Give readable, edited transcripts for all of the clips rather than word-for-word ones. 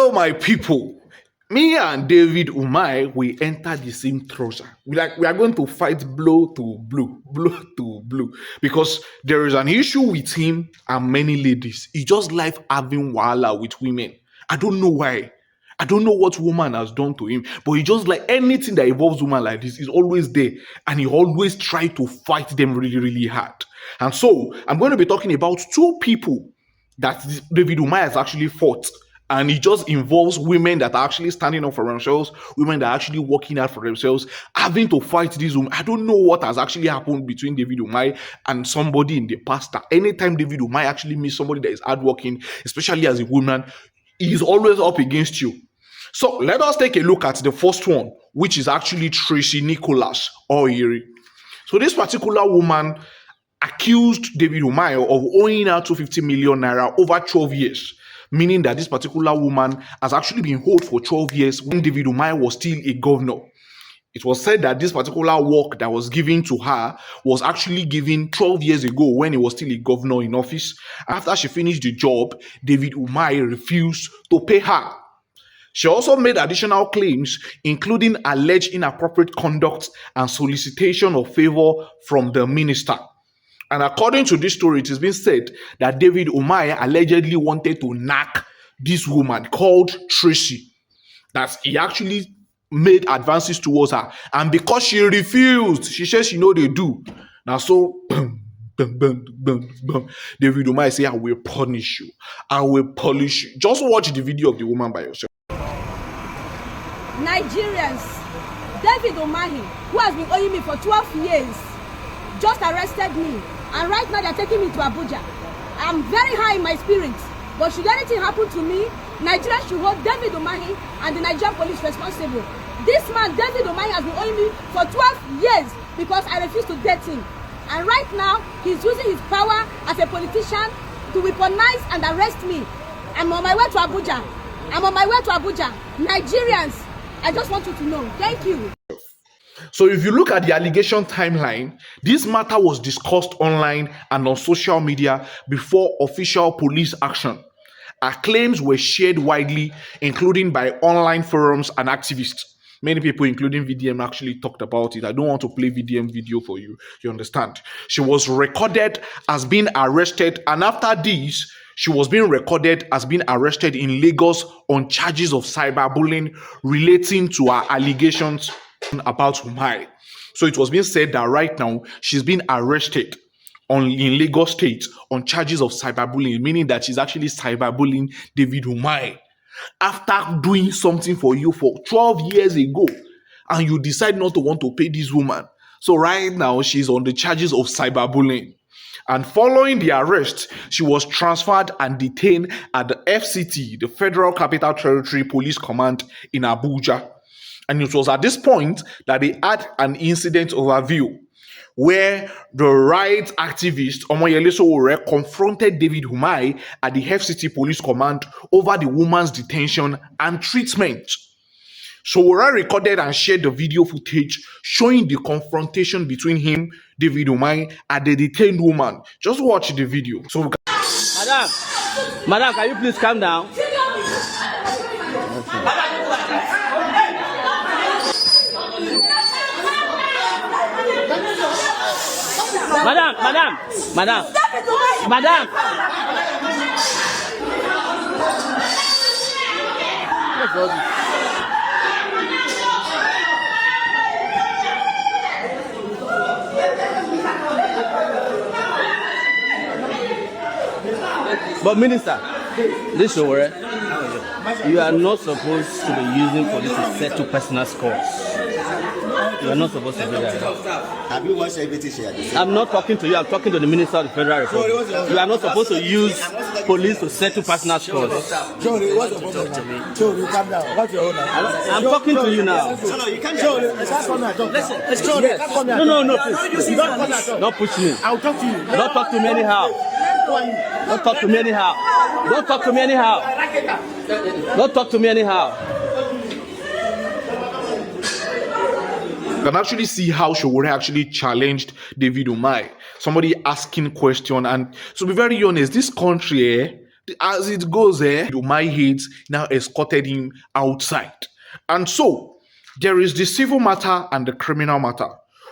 Hello, my people. Me and David Umahi, we enter the same trouser. We are going to fight blow to blow, because there is an issue with him and many ladies. He just like having wahala with women. I don't know why. I don't know what woman has done to him, but he just like anything that involves woman like this is always there, and he always try to fight them really hard. And so I'm going to be talking about two people that David Umahi has actually fought. And it just involves women that are actually standing up for themselves, women that are actually working out for themselves, having to fight these women. I don't know what has actually happened between David Umahi and somebody in the past. Anytime David Umahi actually meets somebody that is hardworking, especially as a woman, he is always up against you. So let us take a look at the first one, which is actually Tracy Nither Ohiri. So this particular woman accused David Umahi of owing her 250 million naira over 12 years. Meaning that this particular woman has actually been held for 12 years when David Umahi was still a governor. It was said that this particular work that was given to her was actually given 12 years ago when he was still a governor in office. After she finished the job, David Umahi refused to pay her. She also made additional claims, including alleged inappropriate conduct and solicitation of favor from the minister. And according to this story, it has been said that David Umahi allegedly wanted to knock this woman called Tracy. That he actually made advances towards her. And because she refused, she says she know they do. Now so, David Umahi say, I will punish you. I will polish you. Just watch the video of the woman by yourself. Nigerians, David Umahi, who has been owing me for 12 years, just arrested me. And right now they're taking me to Abuja. I'm very high in my spirit. But should anything happen to me, Nigeria should hold David Umahi and the Nigerian police responsible. This man, David Umahi, has been owing me for 12 years because I refused to date him. And right now, he's using his power as a politician to weaponize and arrest me. I'm on my way to Abuja. Nigerians, I just want you to know. Thank you. So if you look at the allegation timeline, this matter was discussed online and on social media before official police action. Her claims were shared widely, including by online forums and activists. Many people, including VDM, actually talked about it. I don't want to play VDM video for you. You understand? She was recorded as being arrested, and after this, she was being recorded as being arrested in Lagos on charges of cyberbullying relating to her allegations about Umahi. So it was being said that right now she's been arrested in Lagos State on charges of cyberbullying, meaning that she's actually cyberbullying David Umahi after doing something for you for 12 years ago, and you decide not to want to pay this woman. So right now she's on the charges of cyberbullying. And following the arrest, she was transferred and detained at the FCT, the Federal Capital Territory Police Command in Abuja. And it was at this point that they had an incident overview where the rights activist Omoyele Sowore confronted David Umahi at the FCT Police Command over the woman's detention and treatment. Sowore recorded and shared the video footage showing the confrontation between him, David Umahi, and the detained woman. Just watch the video. So, Madam, can you please calm down? Madam. But Minister, this Sowore, you are not supposed to be using police to settle personal scores. You are not supposed to do that. Have you watched everything she had? I'm not talking to you. I'm talking to the Minister of the Federal Republic. You are not supposed to use police to settle personal scores. Johnny, what's the problem to me? Johnny, calm down. What's your own? I'm talking to you now. No, you can't. Johnny, let's come here. Listen, Johnny, can't come here. No, please. You don't come here. Don't push me. I'll talk to you. Don't talk to me anyhow. Don't talk to me anyhow. Don't talk to me anyhow. Don't talk to me anyhow. You can actually see how Sowore actually challenged David Umahi. Somebody asking question, and to be very honest, this country, as it goes, Umahi hates now escorted him outside. And so, there is the civil matter and the criminal matter.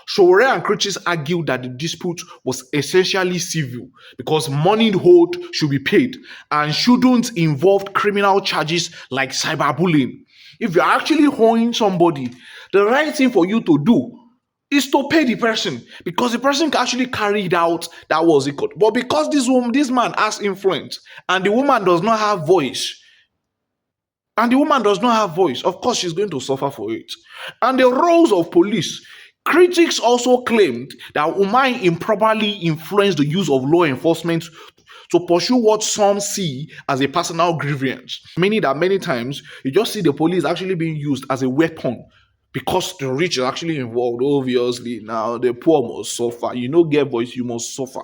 Sowore and critics argued that the dispute was essentially civil because money owed should be paid and shouldn't involve criminal charges like cyberbullying. If you're actually owing somebody, the right thing for you to do is to pay the person because the person actually carried out that was it. But because this man has influence and the woman does not have voice, of course she's going to suffer for it. And the roles of police. Critics also claimed that Umahi improperly influenced the use of law enforcement to pursue what some see as a personal grievance, meaning that many times you just see the police actually being used as a weapon because the rich are actually involved. Obviously, now the poor must suffer. You know, get voice, you must suffer.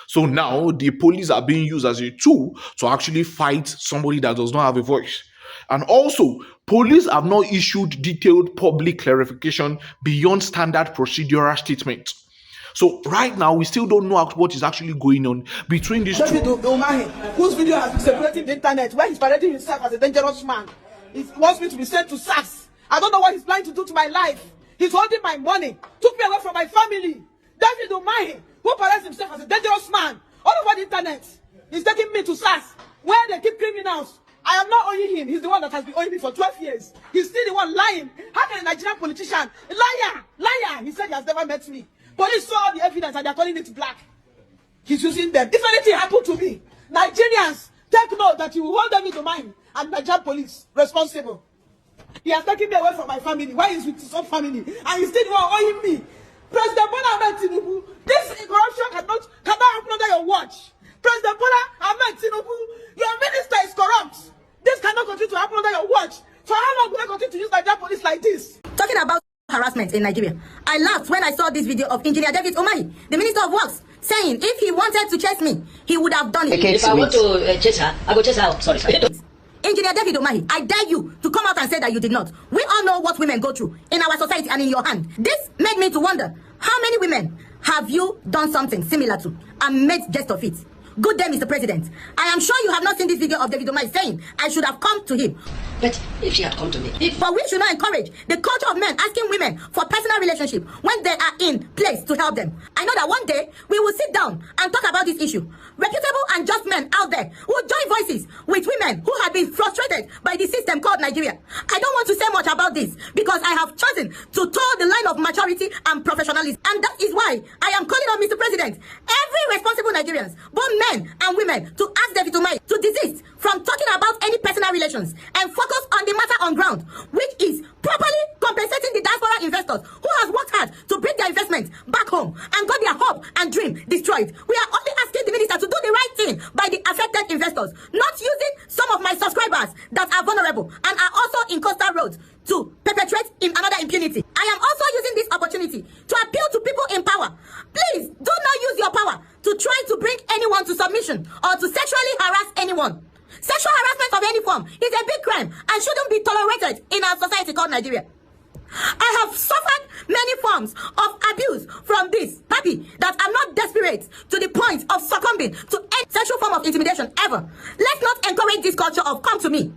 So now the police are being used as a tool to actually fight somebody that does not have a voice. And also, police have not issued detailed public clarification beyond standard procedural statements. So right now, we still don't know what is actually going on between these David two. Umahi, whose video has been circulating the internet, where he's parading himself as a dangerous man. He wants me to be sent to SARS. I don't know what he's planning to do to my life. He's holding my money, took me away from my family. David Umahi, who parades himself as a dangerous man all over the internet, he's taking me to SARS, where they keep criminals. I am not owing him. He's the one that has been owing me for 12 years. He's still the one lying. How can a Nigerian politician, liar? He said he has never met me. Police saw all the evidence and they're turning it black. He's using them. If anything happened to me, Nigerians, take note that you will hold David Umahi and Nigerian police responsible. He has taken me away from my family. Why is with his own family? And he's still the one owing me. President Bola Ahmed Tinubu, this corruption cannot happen under your watch. President Bola Ahmed Tinubu, your minister is corrupt. This cannot continue to happen under your watch. For how long will I continue to use Nigerian police like this? Talking about harassment in Nigeria, I laughed when I saw this video of Engineer David Umahi, the Minister of Works, saying if he wanted to chase me, he would have done it. If I want to chase her, I go chase her out. Sorry. Engineer David Umahi, I dare you to come out and say that you did not. We all know what women go through in our society and in your hand. This made me to wonder, how many women have you done something similar to and made jest of it? Good day, Mr. President. I am sure you have not seen this video of David Umahi saying I should have come to him. But if she had come to me, But we should not encourage the culture of men asking women for personal relationship when they are in place to help them. I know that one day we will sit down and talk about this issue. Reputable and just men out there who join voices with women who have been frustrated by the system called Nigeria. I don't want to say much about this because I have chosen to toe the line of maturity and professionalism. And that is why I am calling on Mr. President, every responsible Nigerians, both men and women, to ask David Umahi to desist from talking about any personal relations and focus on the matter on ground, which is properly compensating the diaspora investors who has worked hard to bring their investments back home and got their hope and dream destroyed. We are only asking the minister to do the right thing by the affected investors, not using some of my subscribers that are vulnerable and are also in coastal roads to perpetrate in another impunity. I am also using this opportunity to appeal to people in power. Please do not use your power to try to bring anyone to submission or to sexually harass anyone. Sexual harassment of any form is a big crime and shouldn't be tolerated in our society called Nigeria. I have suffered many forms of abuse from this, happy that I'm not desperate to the point of succumbing to any sexual form of intimidation ever. Let's not encourage this culture of come to me.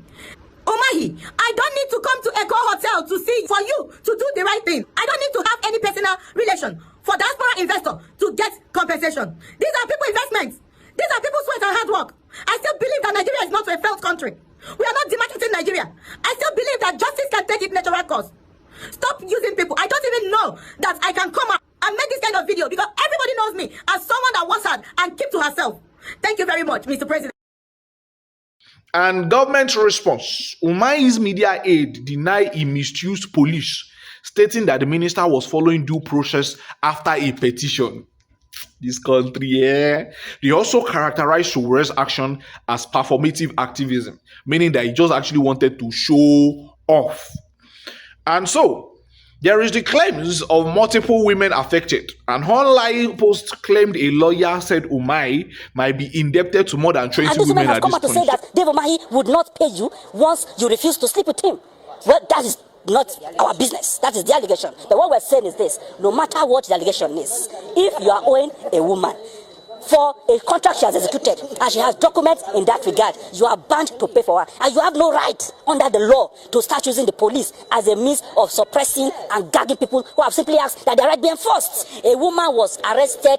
Umahi, I don't need to come to Echo Hotel to see for you to do the right thing. I don't need to have any personal relation for diaspora investor to get compensation. These are people investments. These are people's sweat and hard work. I still believe that Nigeria is not a failed country. We are not demarketing Nigeria. I still believe that justice can take its natural course. Stop using people. I don't even know that I can come out and make this kind of video because everybody knows me as someone that works hard and keep to herself. Thank you very much, Mr. President. And government response. Umahi's media aide denied he misused police, stating that the minister was following due process after a petition. This country, They also characterized Sowore's action as performative activism, meaning that he just actually wanted to show off. And so, there is the claims of multiple women affected. An online post claimed a lawyer said Umahi might be indebted to more than 20 and these women have at come this out to point. say that David Umahi would not pay you once you refuse to sleep with him. Well, that is not our business. That is the allegation. But what we're saying is this: no matter what the allegation is, if you are owing a woman for a contract she has executed, and she has documents in that regard. You are bound to pay for her, and you have no right under the law to start using the police as a means of suppressing and gagging people who have simply asked that their right be enforced. A woman was arrested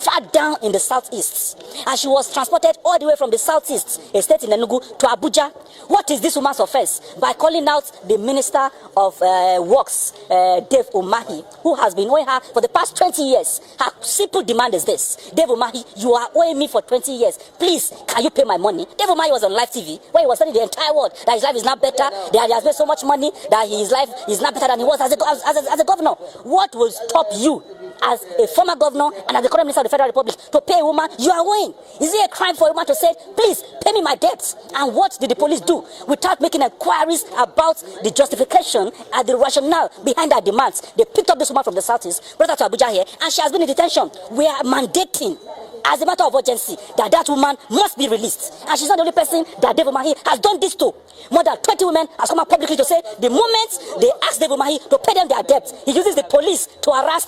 far down in the southeast, and she was transported all the way from the southeast, a state in Enugu, to Abuja. What is this woman's offense? By calling out the Minister of Works, David Umahi, who has been owing her for the past 20 years. Her simple demand is this: David Umahi, you are owing me for 20 years. Please, can you pay my money? David Umahi was on live TV where he was telling the entire world that his life is not better, that he has made so much money, that his life is not better than he was as a governor. What will stop you, as a former governor and as the current minister of the Federal Republic, to pay a woman you are owing? Is it a crime for a woman to say, please pay me my debts? And what did the police do without making inquiries about the justification and the rationale behind their demands? They picked up this woman from the southeast, brought her to Abuja here, and she has been in detention. We are mandating, as a matter of urgency, that that woman must be released. And she's not the only person that David Umahi has done this to. More than 20 women have come out publicly to say the moment they ask David Umahi to pay them their debts, he uses the police to harass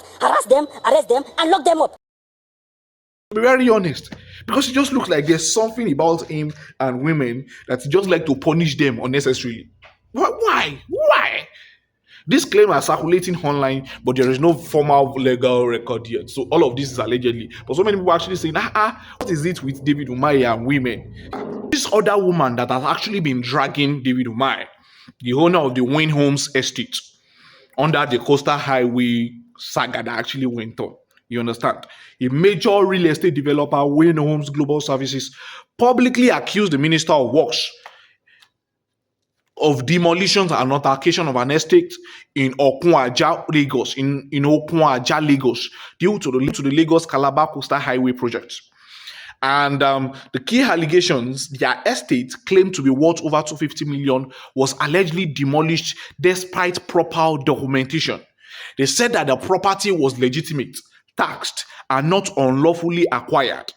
them, arrest them, and lock them up. To be very honest, because it just looks like there's something about him and women that he just like to punish them unnecessarily. Why? This claim are circulating online, but there is no formal legal record yet. So all of this is allegedly. But so many people are actually saying, what is it with David Umahi and women? This other woman that has actually been dragging David Umahi, the owner of the Winhomes Estate, under the Coastal Highway saga that actually went on. You understand? A major real estate developer, Winhomes Global Services, publicly accused the Minister of Works of demolitions and altercation of an estate in Okun Ajah, Lagos, in Okun Ajah, Lagos, due to the Lagos-Calabar Coastal Highway project. And the key allegations, their estate claimed to be worth over 250 million, was allegedly demolished despite proper documentation. They said that the property was legitimate, taxed, and not unlawfully acquired.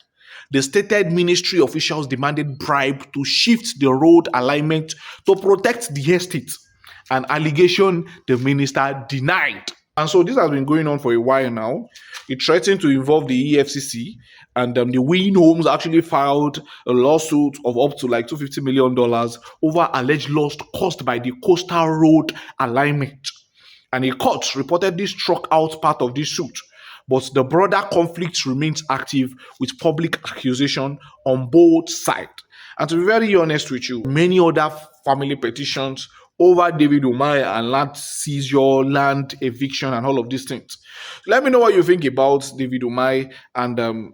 The stated ministry officials demanded bribe to shift the road alignment to protect the estate, an allegation the minister denied. And so this has been going on for a while now. It threatened to involve the EFCC, and the Winhomes actually filed a lawsuit of up to like $250 million over alleged loss caused by the coastal road alignment. And a court reportedly struck out part of this suit. But the broader conflict remains active with public accusation on both sides. And to be very honest with you, many other family petitions over David Umahi and land seizure, land eviction, and all of these things. Let me know what you think about David Umahi and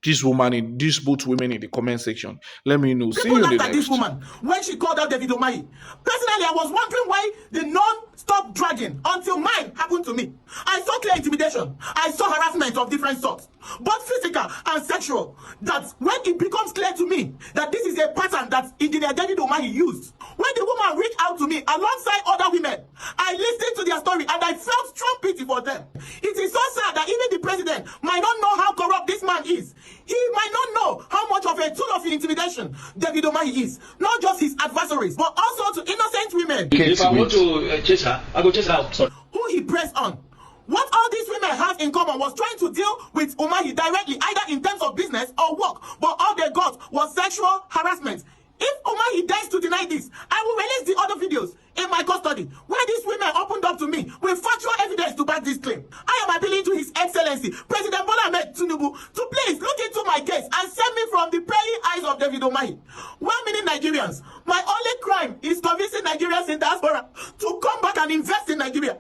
these both women in the comment section. Let me know. See you in the next. This woman, when she called out David Umahi, personally, I was wondering why the non-stop dragging until mine happened to me. I saw clear intimidation. I saw harassment of different sorts, both physical and sexual. That when it becomes clear to me that this is a pattern that Engineer David Umahi used, when the woman reached out to me alongside other women, I listened to their story and I felt strong pity for them. It is so sad that even the president might not know how corrupt this man is. He might not know how much of a tool of intimidation David Umahi is. Not just his adversaries, but also to innocent women. If I want to chase her, I go chase her out. Sorry. Who he pressed on. What all these women have in common was trying to deal with Umahi directly, either in terms of business or work, but all they got was sexual harassment. If Umahi dares to deny this, I will release the other videos in my custody where these women opened up to me with factual evidence to back this claim. I am appealing to His Excellency President Bola Ahmed Tinubu to please look into my case and save me from the praying eyes of David Umahi. Well-meaning Nigerians, my only crime is convincing Nigerians in diaspora to come back and invest in Nigeria.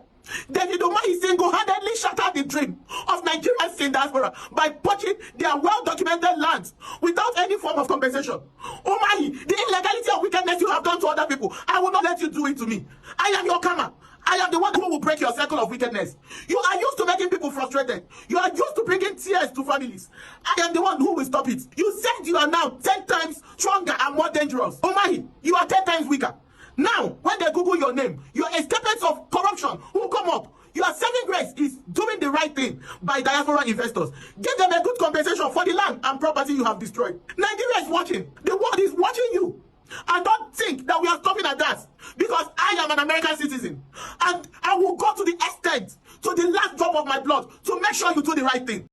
David Umahi single-handedly shattered the dream of Nigerians in diaspora by poaching their well-documented lands without any form of compensation. Umahi, the illegality and wickedness you have done to other people, I will not let you do it to me. I am your karma. I am the one who will break your circle of wickedness. You are used to making people frustrated. You are used to bringing tears to families. I am the one who will stop it. You said you are now 10 times stronger and more dangerous. Umahi, you are 10 times weaker. Now, when they Google your name, your escapades of corruption will come up. Your saving grace is doing the right thing by diaspora investors. Give them a good compensation for the land and property you have destroyed. Nigeria is watching. The world is watching you. And don't think that we are stopping at that, because I am an American citizen. And I will go to the extent, to the last drop of my blood, to make sure you do the right thing.